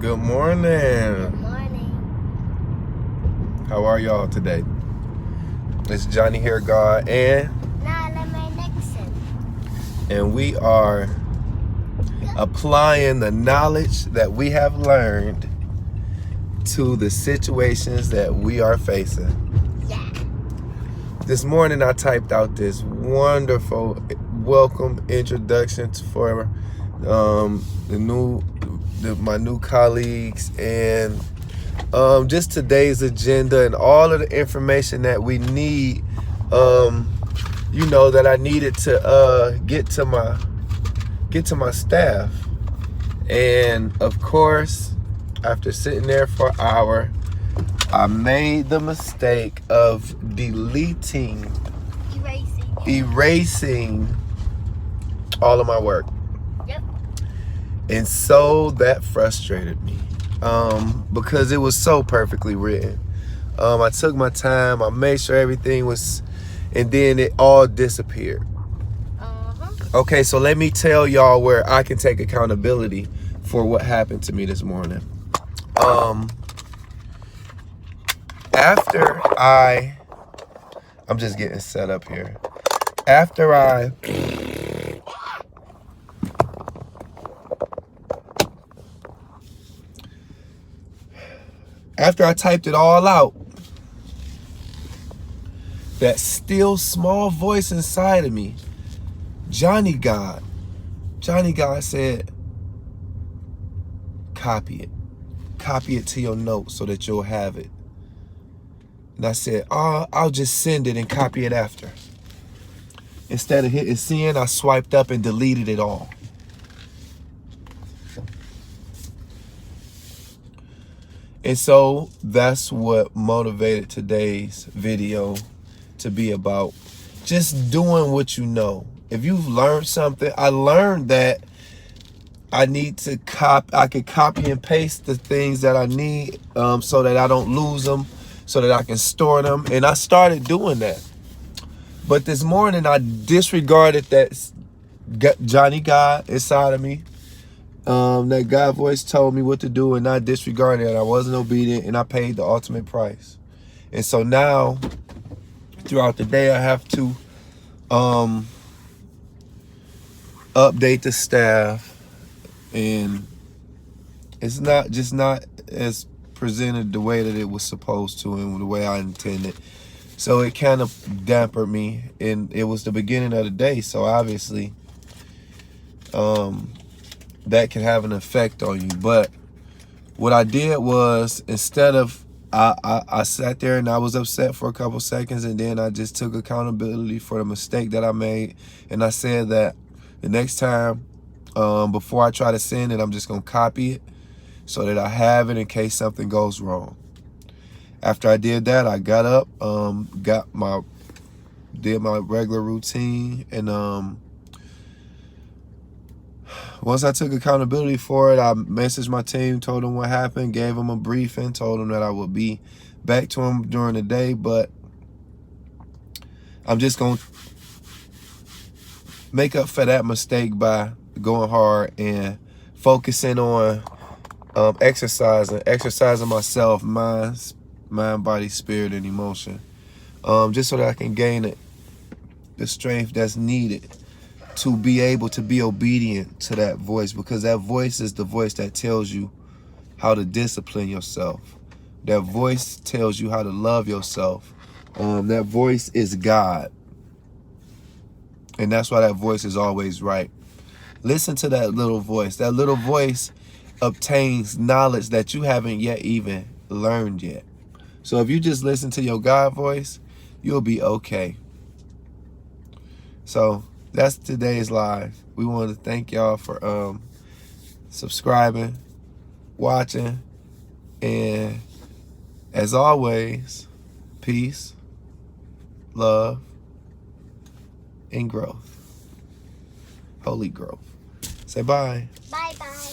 Good morning. Good morning. How are y'all today? It's Johnny here, God, and we are applying the knowledge that we have learned to the situations that we are facing. Yeah. This morning I typed out this wonderful welcome introduction for my new colleagues, and just today's agenda and all of the information that we need, that I needed to get to my staff. And of course, after sitting there for an hour, I made the mistake of erasing all of my work. Yep. And so that frustrated me, because it was so perfectly written. I took my time, I made sure everything was, and then it all disappeared. Okay, so let me tell y'all where I can take accountability for what happened to me this morning. I'm just getting set up here. After I typed it all out, that still small voice inside of me, Johnny God said, copy it to your notes so that you'll have it. And I said, I'll just send it and copy it after. Instead of hitting send, I swiped up and deleted it all. And so that's what motivated today's video to be about. Just doing what you know. If you've learned something, I learned that I need to I could copy and paste the things that I need, so that I don't lose them, so that I can store them. And I started doing that. But this morning I disregarded that Johnny God inside of me. That God voice told me what to do, and I disregarded it. I wasn't obedient, and I paid the ultimate price. And so now, throughout the day, I have to update the staff, and it's not as presented the way that it was supposed to and the way I intended. So it kind of dampened me, and it was the beginning of the day, so obviously that can have an effect on you. But what I did was, instead of I sat there and I was upset for a couple seconds, and then I just took accountability for the mistake that I made, and I said that the next time, before I try to send it, I'm just gonna copy it so that I have it in case something goes wrong. After I did that, I got up, did my regular routine, and once I took accountability for it, I messaged my team, told them what happened, gave them a briefing, told them that I would be back to them during the day. But I'm just going to make up for that mistake by going hard and focusing on exercising myself, mind, body, spirit, and emotion, just so that I can gain the strength that's needed to be able to be obedient to that voice, because that voice is the voice that tells you how to discipline yourself. That voice tells you how to love yourself. That voice is God. And that's why that voice is always right. Listen to that little voice. That little voice obtains knowledge that you haven't yet even learned yet. So if you just listen to your God voice, you'll be okay. So that's today's live. We want to thank y'all for subscribing, watching, and as always, peace, love, and growth. Holy growth. Say bye. Bye-bye.